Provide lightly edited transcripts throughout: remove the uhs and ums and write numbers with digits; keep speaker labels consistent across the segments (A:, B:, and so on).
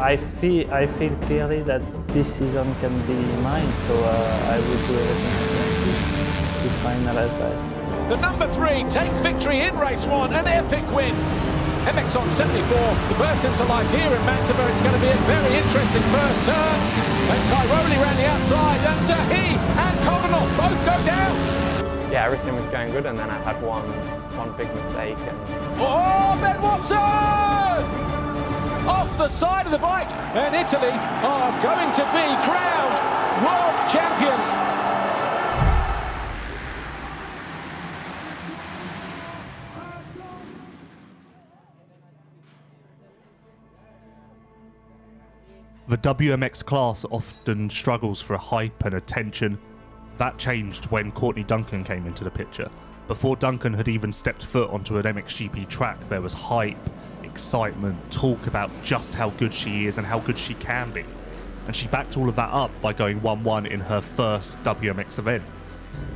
A: I feel clearly that this season can be mine, so I will do everything I can to finalize that.
B: The number 3 takes victory in race 1, an epic win. MX on 74, the burst into life here in Magdeburg. It's going to be a very interesting first turn. And Cairoli ran the outside, and he and Coldenall both go down.
C: Yeah, everything was going good, and then I had one big mistake. And...
B: Oh, Ben Watson! Off the side of the bike, and Italy are going to be crowned world champions.
D: The WMX class often struggles for hype and attention. That changed when Courtney Duncan came into the picture. Before Duncan had even stepped foot onto an MXGP track, there was hype, excitement, talk about just how good she is and how good she can be. And she backed all of that up by going 1-1 in her first WMX event.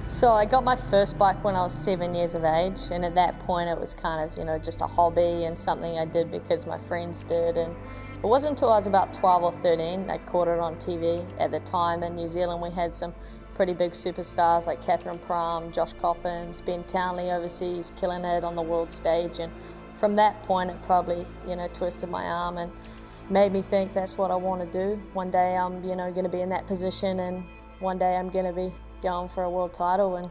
E: So I got my first bike when I was 7 years of age, and at that point it was kind of, just a hobby and something I did because my friends did. And it wasn't until I was about 12 or 13 I caught it on TV. At the time in New Zealand we had some pretty big superstars like Catherine Pram, Josh Coppins, Ben Townley overseas, killing it on the world stage. And from that point it probably, twisted my arm and made me think that's what I want to do. One day I'm, going to be in that position, and one day I'm going to be going for a world title, and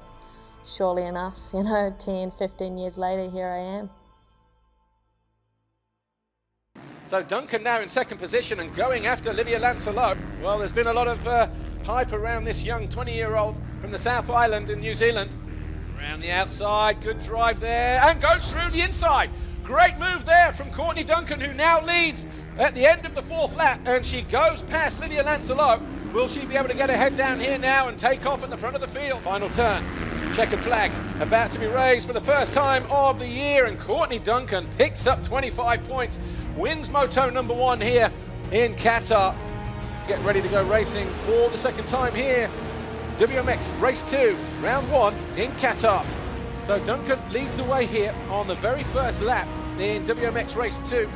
E: surely enough, 10, 15 years later, here I am.
B: So Duncan now in second position and going after Livia Lancelot. Well, there's been a lot of hype around this young 20-year-old from the South Island in New Zealand. Around the outside, good drive there, and goes through the inside. Great move there from Courtney Duncan, who now leads at the end of the 4th lap, and she goes past Livia Lancelot. Will she be able to get her head down here now and take off at the front of the field? Final turn, checkered flag about to be raised for the first time of the year, and Courtney Duncan picks up 25 points, wins Moto number 1 here in Qatar. Get ready to go racing for the second time here. WMX race 2, round 1 in Qatar. So Duncan leads the way here on the very first lap in WMX race 2.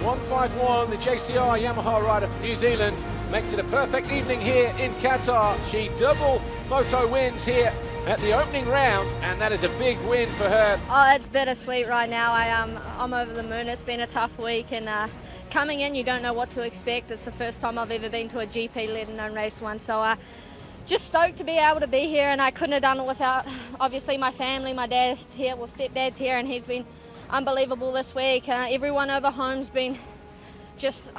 B: 151, the JCR Yamaha rider from New Zealand, makes it a perfect evening here in Qatar. She double moto wins here at the opening round, and that is a big win for her.
F: Oh, it's bittersweet right now. I'm over the moon. It's been a tough week, and coming in, you don't know what to expect. It's the first time I've ever been to a GP, let alone race 1. So just stoked to be able to be here, and I couldn't have done it without, obviously, my family. My dad's here, well, stepdad's here, and he's been unbelievable this week. Everyone over home's been just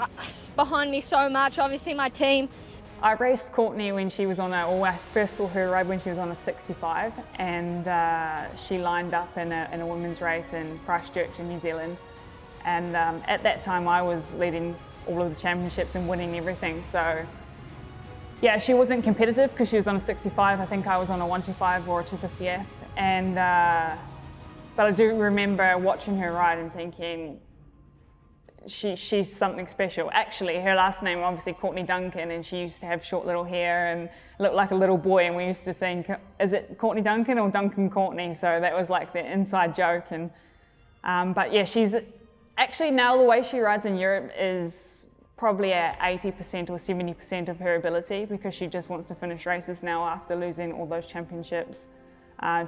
F: behind me so much. Obviously, my team.
G: I raced Courtney when she was on I first saw her ride when she was on a 65, and she lined up in a women's race in Christchurch in New Zealand. And at that time I was leading all of the championships and winning everything. So yeah, she wasn't competitive because she was on a 65. I think I was on a 125 or a 250F. And but I do remember watching her ride and thinking, she's something special. Actually, her last name obviously Courtney Duncan, and she used to have short little hair and looked like a little boy, and we used to think, is it Courtney Duncan or Duncan Courtney? So that was like the inside joke. And but yeah, she's actually, now the way she rides in Europe is probably at 80% or 70% of her ability, because she just wants to finish races now after losing all those championships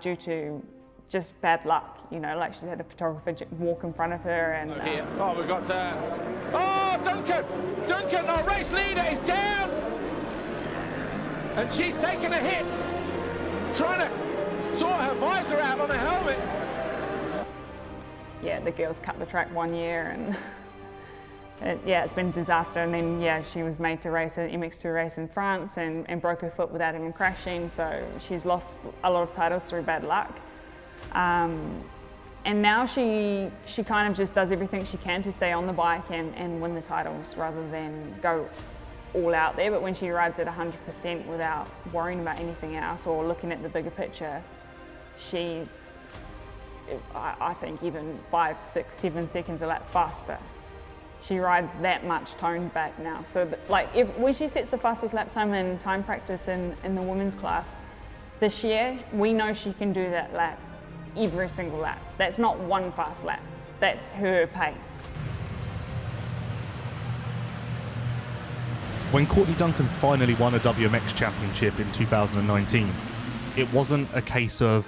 G: due to just bad luck, like she's had a photographer walk in front of her. And
B: we've got Duncan, our race leader, is down, and she's taken a hit trying to sort her visor out on her helmet.
G: Yeah, the girls cut the track 1 year, and it's been a disaster. And then she was made to race an MX2 race in France and broke her foot without even crashing, so she's lost a lot of titles through bad luck. And now she kind of just does everything she can to stay on the bike and win the titles rather than go all out there. But when she rides at 100% without worrying about anything else or looking at the bigger picture, she's, I think, even 5, 6, 7 seconds a lap faster. She rides that much toned back now. So when she sets the fastest lap time in time practice in the women's class this year, we know she can do that lap every single lap. That's not one fast lap, that's her pace.
D: When Courtney Duncan finally won a WMX championship in 2019, it wasn't a case of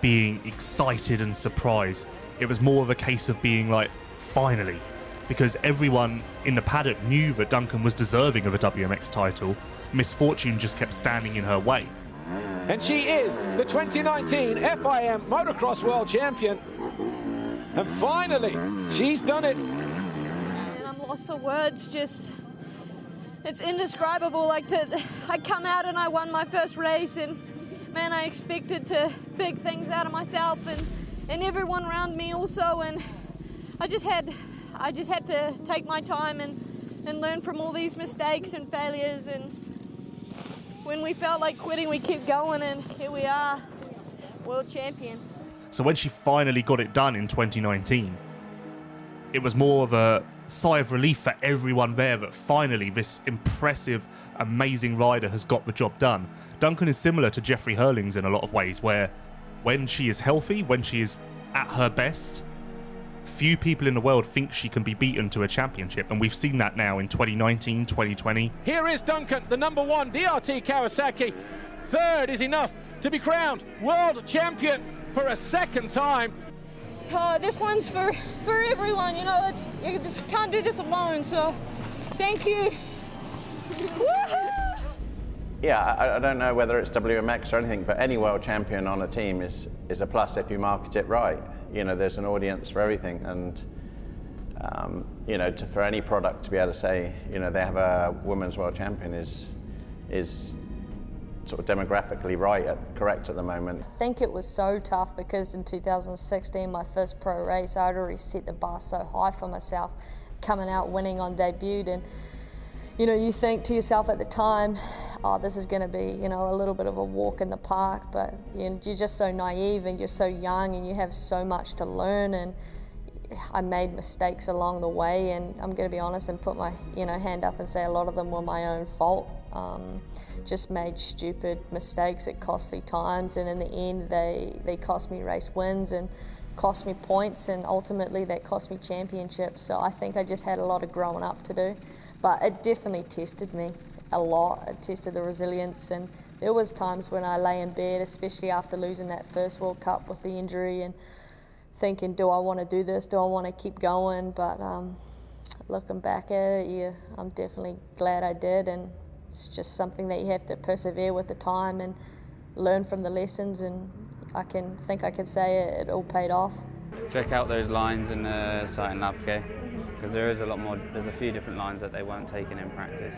D: being excited and surprised. It was more of a case of being like, finally. Because everyone in the paddock knew that Duncan was deserving of a WMX title. Misfortune just kept standing in her way.
B: And she is the 2019 FIM Motocross World Champion. And finally, she's done it.
F: And I'm lost for words, just, it's indescribable. I come out and I won my first race, and man, I expected big things out of myself and everyone around me also, and I just had to take my time and learn from all these mistakes and failures, and when we felt like quitting, we kept going, and here we are, world champion.
D: So when she finally got it done in 2019, it was more of a sigh of relief for everyone there that finally this impressive, amazing rider has got the job done. Duncan is similar to Jeffrey Hurlings in a lot of ways, where when she is healthy, when she is at her best, few people in the world think she can be beaten to a championship, and we've seen that now in 2019, 2020.
B: Here is Duncan, the #1 DRT Kawasaki. Third is enough to be crowned world champion for a second time.
F: This one's for everyone, you know, you just can't do this alone, so thank you.
H: Yeah, I don't know whether it's WMX or anything, but any world champion on a team is a plus if you market it right. You know, there's an audience for everything, and you know, for any product to be able to say, you know, they have a women's world champion is sort of demographically correct at the moment.
E: I think it was so tough because in 2016, my first pro race, I'd already set the bar so high for myself, coming out winning on debut, and you know, you think to yourself at the time, oh, this is going to be, you know, a little bit of a walk in the park, but you're just so naive and you're so young and you have so much to learn, and I made mistakes along the way, and I'm going to be honest and put my hand up and say a lot of them were my own fault. Just made stupid mistakes at costly times, and in the end they cost me race wins and cost me points, and ultimately that cost me championships. So I think I just had a lot of growing up to do, but it definitely tested me a lot. It tested the resilience, and there was times when I lay in bed, especially after losing that first World Cup with the injury, and thinking, do I want to do this? Do I want to keep going? But looking back at it, yeah, I'm definitely glad I did, and it's just something that you have to persevere with the time and learn from the lessons, and I can say it all paid off.
I: Check out those lines in the sight and lap, okay? Because there's a few different lines that they weren't taking in practice.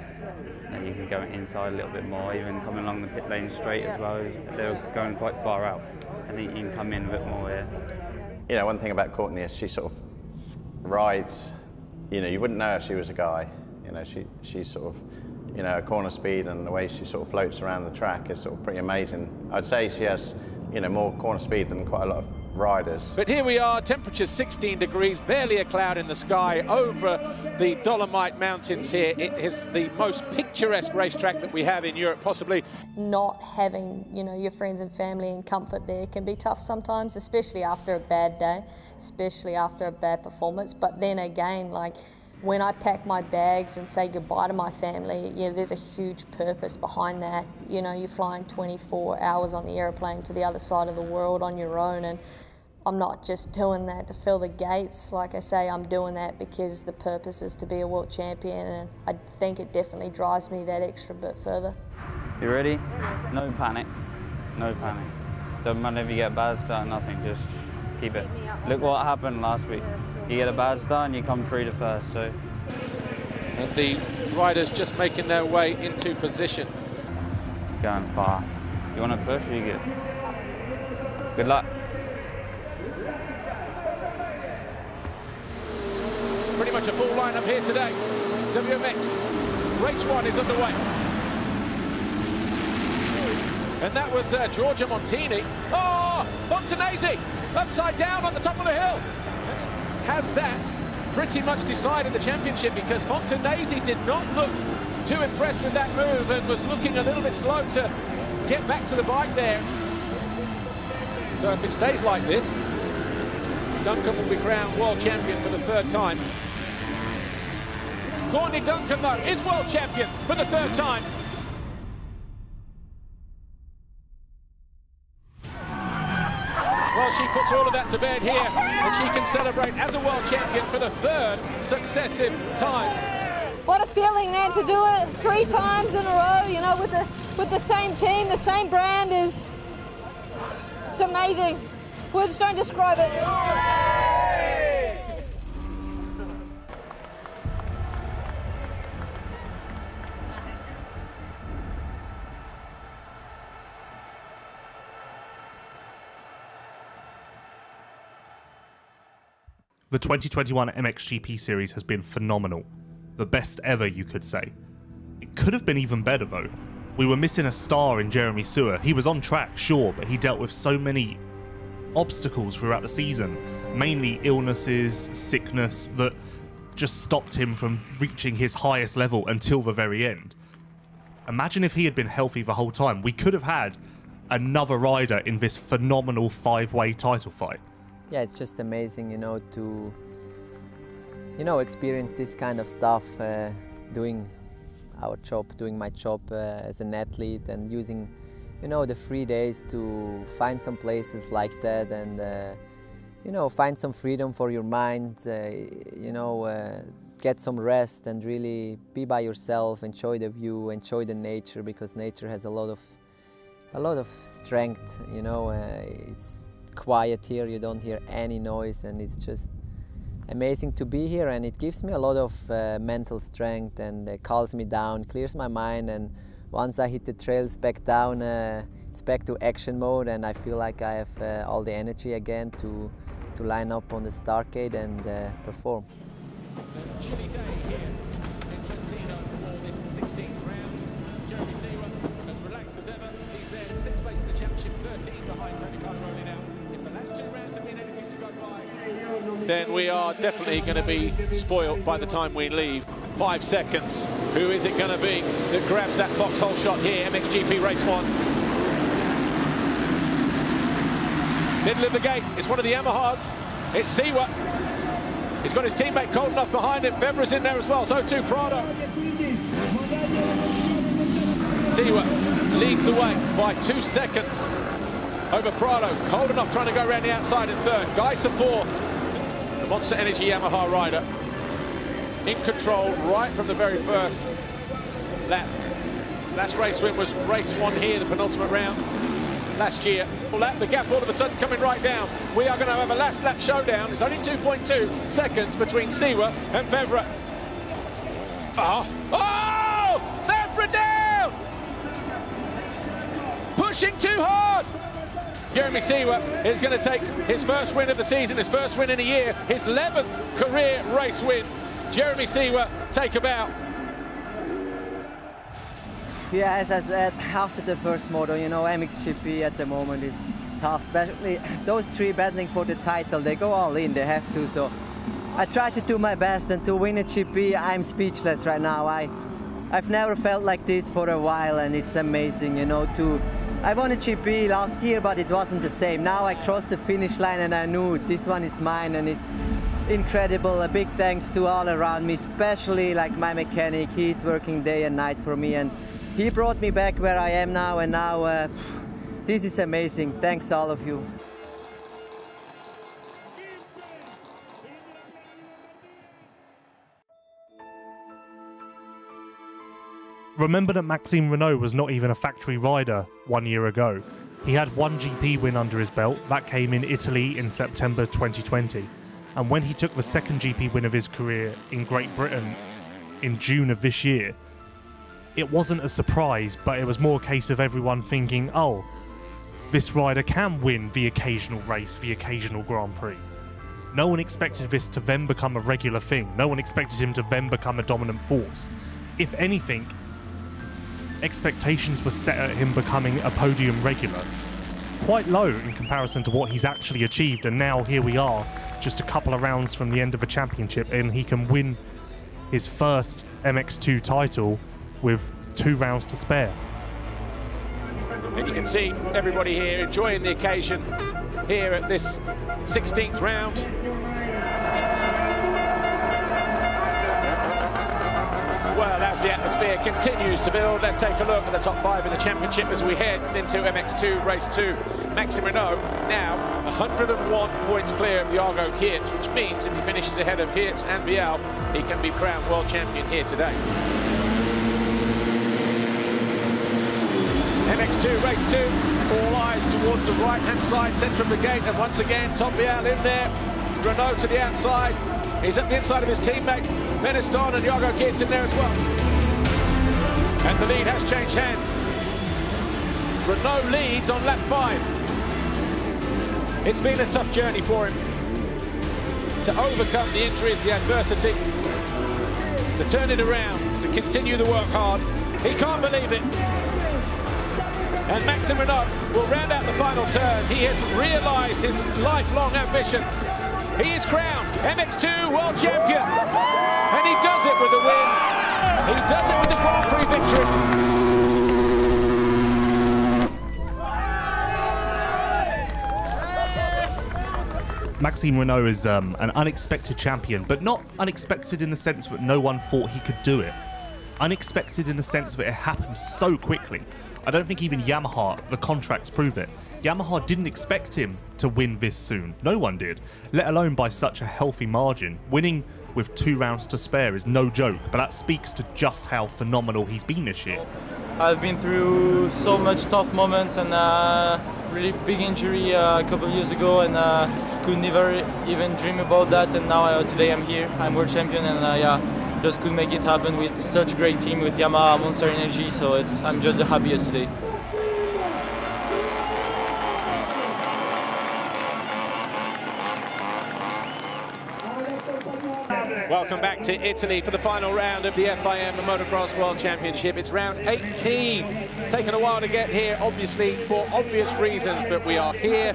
I: That you can go inside a little bit more, even coming along the pit lane straight as well. They're going quite far out. I think you can come in a bit more here.
H: You know, one thing about Courtney is she sort of rides, you know, you wouldn't know if she was a guy. You know, she's sort of, you know, her corner speed and the way she sort of floats around the track is sort of pretty amazing. I'd say she has, you know, more corner speed than quite a lot of riders.
B: But here we are, temperatures 16 degrees, barely a cloud in the sky over the Dolomite Mountains here. It is the most picturesque racetrack that we have in Europe, possibly.
E: Not having, you know, your friends and family and comfort there can be tough sometimes, especially after a bad day, especially after a bad performance. But then again, like, when I pack my bags and say goodbye to my family, yeah, there's a huge purpose behind that. You know, you're flying 24 hours on the airplane to the other side of the world on your own, and I'm not just doing that to fill the gates. Like I say, I'm doing that because the purpose is to be a world champion, and I think it definitely drives me that extra bit further.
I: You ready? No panic. No panic. Doesn't matter if you get a bad start, nothing, just keep it. Look what happened last week. You get a bad start and you come through the first, so.
B: And the riders just making their way into position.
I: Going far. You want to push or you good? Good luck.
B: Pretty much a full lineup here today. WMX, race 1 is underway. And that was Giorgia Montini. Oh, Fontanesi, upside down on the top of the hill. Has that pretty much decided the championship, because Fontanesi did not look too impressed with that move and was looking a little bit slow to get back to the bike there. So if it stays like this, Duncan will be crowned world champion for the third time. Courtney Duncan, though, is world champion for the third time. Well, she puts all of that to bed here, and she can celebrate as a world champion for the third successive time.
E: What a feeling, man, to do it 3 times in a row, you know, with the same team, the same brand is, it's amazing. Words don't describe it.
D: The 2021 MXGP series has been phenomenal. The best ever, you could say. It could have been even better though. We were missing a star in Jeremy Sewer. He was on track, sure, but he dealt with so many obstacles throughout the season, mainly illnesses, sickness, that just stopped him from reaching his highest level until the very end. Imagine if he had been healthy the whole time. We could have had another rider in this phenomenal 5-way title fight.
J: Yeah, it's just amazing, you know, to, you know, experience this kind of stuff, doing our job, doing my job as an athlete, and using, you know, the 3 days to find some places like that, and you know, find some freedom for your mind, you know, get some rest and really be by yourself, enjoy the view, enjoy the nature, because nature has a lot of strength, you know. It's quiet here, you don't hear any noise, and it's just amazing to be here, and it gives me a lot of mental strength, and calms me down, clears my mind, and once I hit the trails back down, it's back to action mode, and I feel like I have all the energy again to line up on the start gate and perform.
B: It's a chilly day here in Trentino for this 16th round. Jeremy Sewer as relaxed as ever. He's there in 6th place in the championship, 13 behind Tony Calderoni now. If the last 2 rounds have been anything to go by, then we are definitely going to be spoiled by the time we leave. 5 seconds. Who is it going to be that grabs that foxhole shot here? MXGP Race 1. Middle of the gate, it's one of the Yamahas. It's Sewer. He's got his teammate Koldenhoff behind him. Febra's in there as well, so too Prado. Sewer leads the way by 2 seconds over Prado. Koldenhoff trying to go around the outside in third. Guy Safor, the Monster Energy Yamaha rider, in control right from the very first lap. Last race win was race 1 here, the penultimate round last year. The gap all of a sudden coming right down. We are going to have a last lap showdown. It's only 2.2 seconds between Sewer and Febra. Oh! Febra down! Pushing too hard! Jeremy Sewer is going to take his first win of the season, his first win in a year, his 11th career race win. Jeremy Sewer, take a bow.
J: Yeah, as I said, after the first moto, you know, MXGP at the moment is tough, especially those 3 battling for the title. They go all in, they have to, so I try to do my best, and to win a GP, I'm speechless right now. I've never felt like this for a while, and it's amazing, you know. I won a GP last year, but it wasn't the same. Now I crossed the finish line and I knew this one is mine, and it's incredible. A big thanks to all around me, especially like my mechanic. He's working day and night for me, and he brought me back where I am now, and now this is amazing. Thanks all of you.
D: Remember that Maxime Renault was not even a factory rider 1 year ago. He had 1 GP win under his belt. That came in Italy in September 2020. And when he took the 2nd GP win of his career in Great Britain in June of this year, it wasn't a surprise, but it was more a case of everyone thinking, oh, this rider can win the occasional race, the occasional Grand Prix. No one expected this to then become a regular thing. No one expected him to then become a dominant force. If anything, expectations were set at him becoming a podium regular. Quite low in comparison to what he's actually achieved, and now here we are, just a couple of rounds from the end of the championship, and he can win his first MX2 title with 2 rounds to spare.
B: And you can see everybody here enjoying the occasion here at this 16th round. Well, as the atmosphere continues to build, let's take a look at the top 5 in the championship as we head into MX2 Race 2. Maxime Renault now 101 points clear of Diogo Geerts, which means if he finishes ahead of Geerts and Vial, he can be crowned world champion here today. MX2 Race 2, all eyes towards the right-hand side, centre of the gate, and once again, Tom Vial in there, Renault to the outside. He's at the inside of his teammate, Beniston, and Diogo Geerts in there as well. And the lead has changed hands. Renault leads on lap 5. It's been a tough journey for him to overcome the injuries, the adversity, to turn it around, to continue to work hard. He can't believe it. And Maxime Renault will round out the final turn. He has realised his lifelong ambition. He is crowned MX2 World Champion. And he does it with a win. He does it with the Grand Prix victory.
D: Maxime Renault is an unexpected champion, but not unexpected in the sense that no one thought he could do it. Unexpected in the sense that it happened so quickly. I don't think even Yamaha, the contracts prove it. Yamaha didn't expect him to win this soon. No one did, let alone by such a healthy margin. Winning with 2 rounds to spare is no joke, but that speaks to just how phenomenal he's been this year.
K: I've been through so much tough moments and really big injury a couple of years ago, and could never even dream about that. And now today I'm here, I'm world champion, and yeah, just could make it happen with such a great team with Yamaha, Monster Energy. So I'm just the happiest today.
B: Welcome back to Italy for the final round of the FIM Motocross World Championship. It's round 18. It's taken a while to get here, obviously, for obvious reasons, but we are here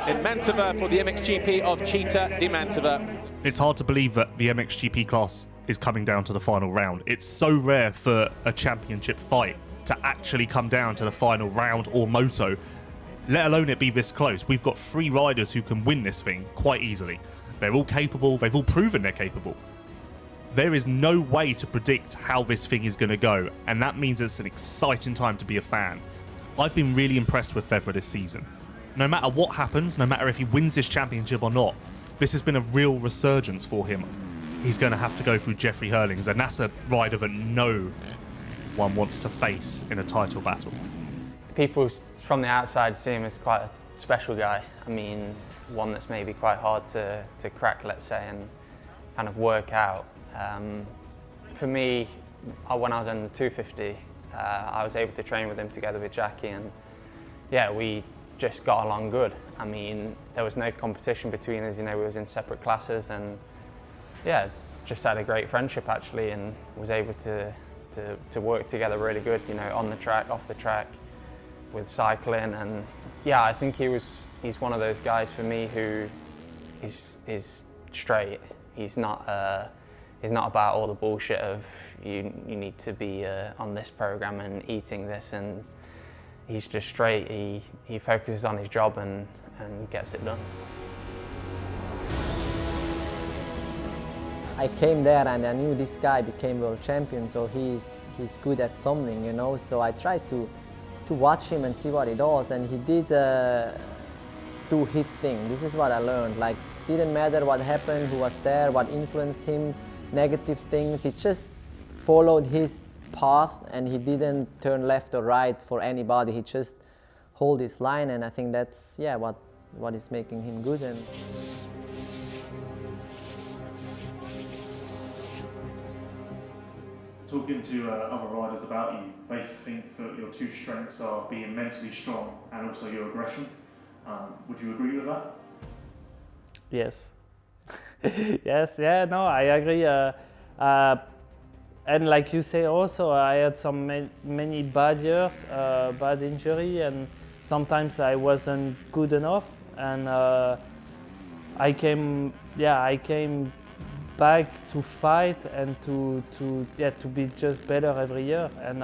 B: in Mantova for the MXGP of Città di Mantova.
D: It's hard to believe that the MXGP class is coming down to the final round. It's so rare for a championship fight to actually come down to the final round or moto, let alone it be this close. We've got 3 riders who can win this thing quite easily. They're all capable, they've all proven they're capable. There is no way to predict how this thing is going to go, and that means it's an exciting time to be a fan. I've been really impressed with Febvre this season. No matter what happens, no matter if he wins this championship or not, this has been a real resurgence for him. He's going to have to go through Jeffrey Hurlings, and that's a rider that no one wants to face in a title battle.
C: People from the outside see him as quite a special guy. I mean, one that's maybe quite hard to crack, let's say, and kind of work out. For me, when I was in the 250, I was able to train with him together with Jackie, and yeah, we just got along good. I mean, there was no competition between us, you know, we was in separate classes, and yeah, just had a great friendship actually, and was able to work together really good, you know, on the track, off the track, with cycling. And yeah, I think he's one of those guys for me who is straight. He's not about all the bullshit of you need to be on this program and eating this, and he's just straight. He focuses on his job and gets it done.
J: I came there and I knew this guy became world champion, so he's good at something, you know. So I tried to watch him and see what he does, and he did do his thing. This is what I learned. Like, didn't matter what happened, who was there, what influenced him, negative things. He just followed his path, and he didn't turn left or right for anybody. He just hold his line, and I think that's what is making him good. And
D: talking to other riders about you, they think that your 2 strengths are being mentally strong and also your aggression. Would you agree with that?
A: Yes. Yes, yeah, no, I agree. And like you say also, I had some many bad years, bad injury, and sometimes I wasn't good enough. And I came back to fight and to be just better every year. And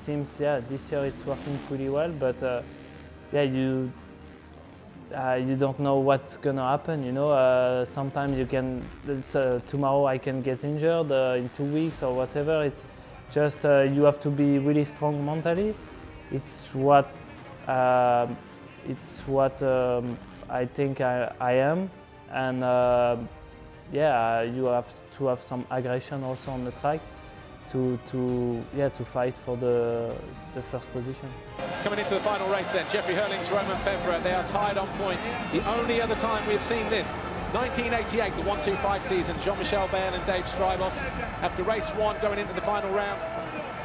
A: seems this year it's working pretty well. But you don't know what's gonna happen. You know, sometimes you can. Tomorrow I can get injured in 2 weeks or whatever. It's just you have to be really strong mentally. It's what I think I am, and yeah, you have to have some aggression also on the track to fight for the first position.
B: Coming into the final race then, Jeffrey Hurlings, Roman Febvre, they are tied on points. The only other time we've seen this, 1988, the 1-2-5 season, Jean-Michel Bayle and Dave Strybos. After race one, going into the final round,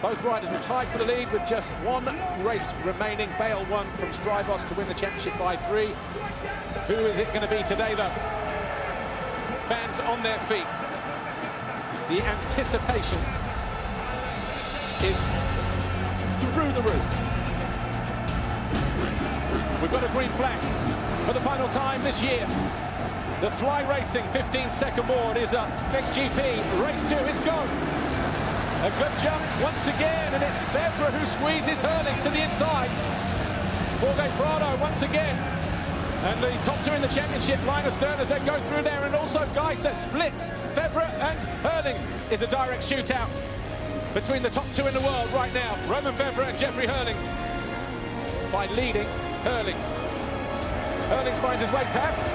B: both riders were tied for the lead with just one race remaining. Bayle won from Strybos to win the championship by 3. Who is it going to be today, though? Fans on their feet. The anticipation is through the roof. We've got a green flag for the final time this year. The Fly Racing 15-second board is up. Next GP, race 2 is gone. A good jump once again, and it's Febvre who squeezes Hurlings to the inside. Jorge Prado once again. And the top 2 in the championship, Linus Stern as they go through there, and also Geiser splits Febvre and Hurlings. Is a direct shootout between the top 2 in the world right now, Roman Febvre and Jeffrey Hurlings, by leading Hurlings. Hurlings finds his way past.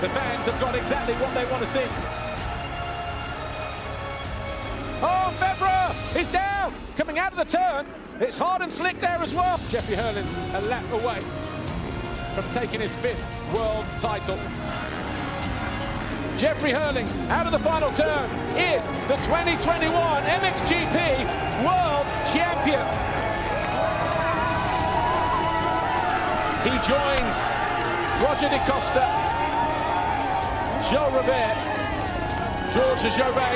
B: The fans have got exactly what they want to see. Oh, Febvre is down, coming out of the turn. It's hard and slick there as well. Jeffrey Hurlings a lap away from taking his 5th world title. Jeffrey Hurlings, out of the final turn, is the 2021 MXGP World Champion. He joins Roger De Costa, Joe Robert, Georges JBay,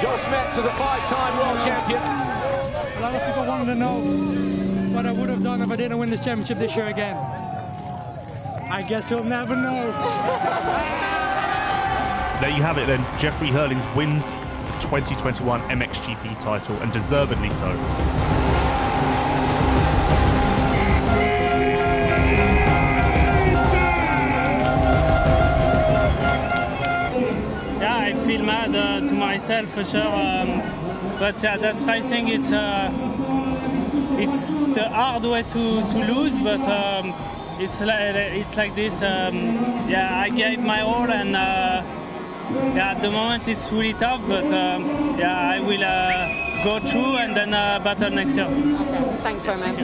B: Joe Smets as a 5-time world champion.
L: A lot of people wanted to know what I would have done if I didn't win this championship this year again. I guess you'll never know.
D: There you have it then. Jeffrey Hurlings wins the 2021 MXGP title, and deservedly so.
A: Yeah, I feel mad to myself for sure, but that's racing. It's the hard way to lose, but it's like this. Yeah, I gave my all, and yeah, at the moment it's really tough, but yeah, I will go through and then battle next year.
M: Okay, thanks very much.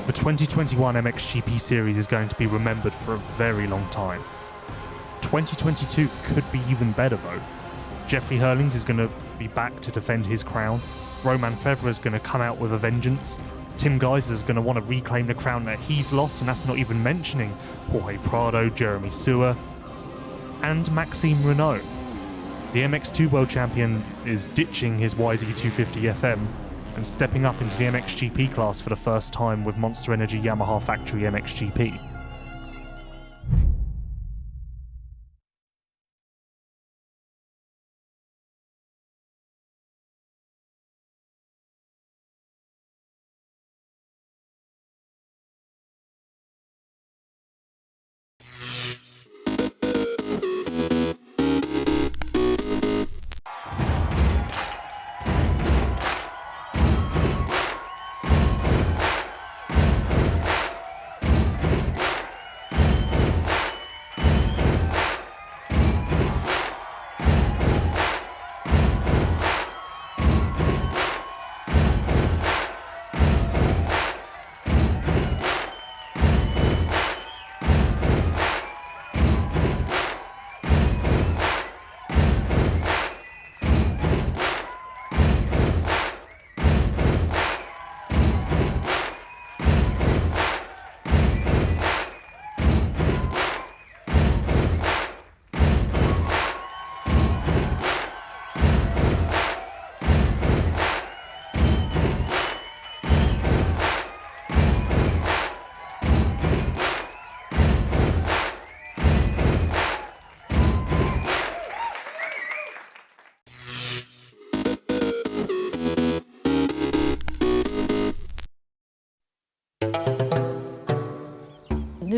D: The 2021 MXGP series is going to be remembered for a very long time. 2022 could be even better though. Jeffrey Hurlings is going to be back to defend his crown. Roman Febvre is going to come out with a vengeance. Tim Geiser is going to want to reclaim the crown that he's lost, and that's not even mentioning Jorge Prado, Jeremy Sewer, and Maxime Renault. The MX2 World Champion is ditching his YZ250 FM and stepping up into the MXGP class for the first time with Monster Energy Yamaha Factory MXGP.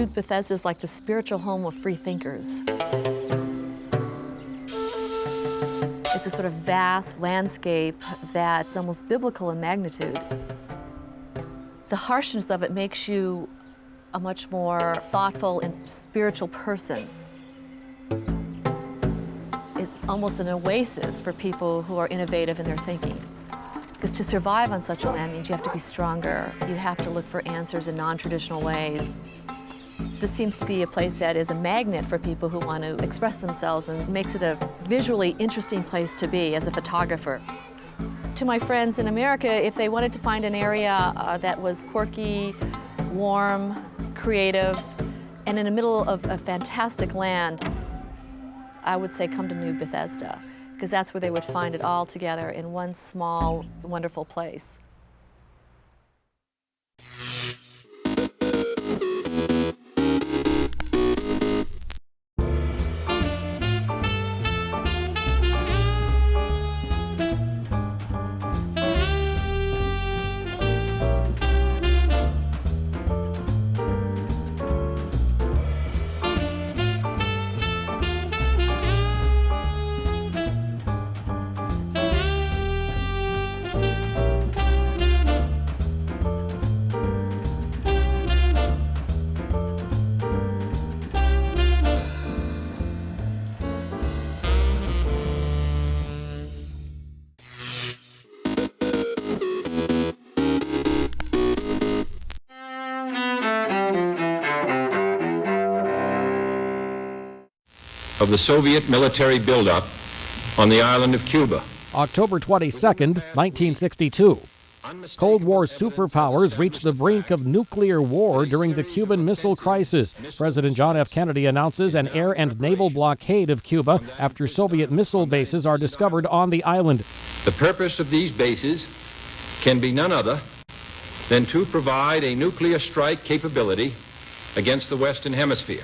M: New Bethesda is like the spiritual home of free thinkers. It's a sort of vast landscape that's almost biblical in magnitude. The harshness of it makes you a much more thoughtful and spiritual person. It's almost an oasis for people who are innovative in their thinking. Because to survive on such a land means you have to be stronger. You have to look for answers in non-traditional ways. This seems to be a place that is a magnet for people who want to express themselves and makes it a visually interesting place to be as a photographer. To my friends in America, if they wanted to find an area that was quirky, warm, creative, and in the middle of a fantastic land, I would say come to New Bethesda, because that's where they would find it all together in one small, wonderful place.
N: Of the Soviet military buildup on the island of Cuba.
O: October 22nd, 1962. Cold War superpowers reached the brink of nuclear war during the Cuban Missile Crisis. President John F. Kennedy announces an air and naval blockade of Cuba after Soviet missile bases are discovered on the island.
N: The purpose of these bases can be none other than to provide a nuclear strike capability against the Western Hemisphere.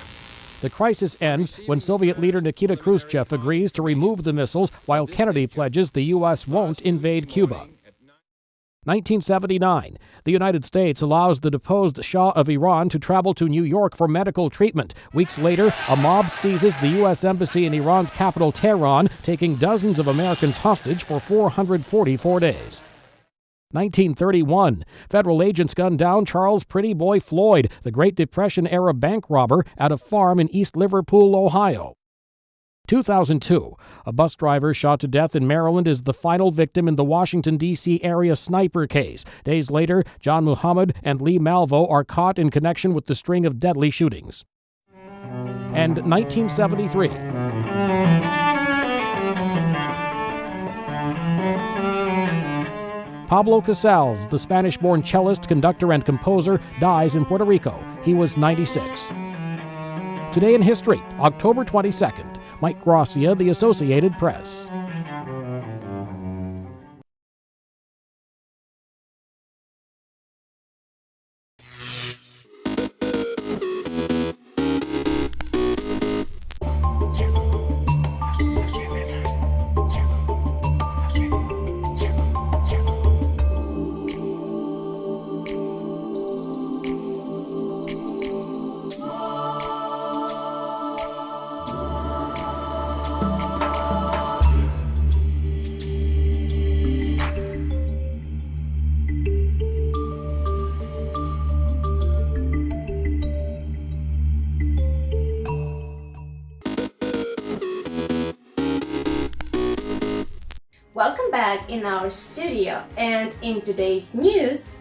O: The crisis ends when Soviet leader Nikita Khrushchev agrees to remove the missiles while Kennedy pledges the U.S. won't invade Cuba. 1979, the United States allows the deposed Shah of Iran to travel to New York for medical treatment. Weeks later, a mob seizes the U.S. Embassy in Iran's capital, Tehran, taking dozens of Americans hostage for 444 days. 1931, federal agents gunned down Charles Pretty Boy Floyd, the Great Depression-era bank robber, at a farm in East Liverpool, Ohio. 2002, a bus driver shot to death in Maryland is the final victim in the Washington, D.C. area sniper case. Days later, John Muhammad and Lee Malvo are caught in connection with the string of deadly shootings. And 1973. Pablo Casals, the Spanish-born cellist, conductor, and composer, dies in Puerto Rico. He was 96. Today in history, October 22nd. Mike Gracia, The Associated Press.
P: Welcome back in our studio, and in today's news,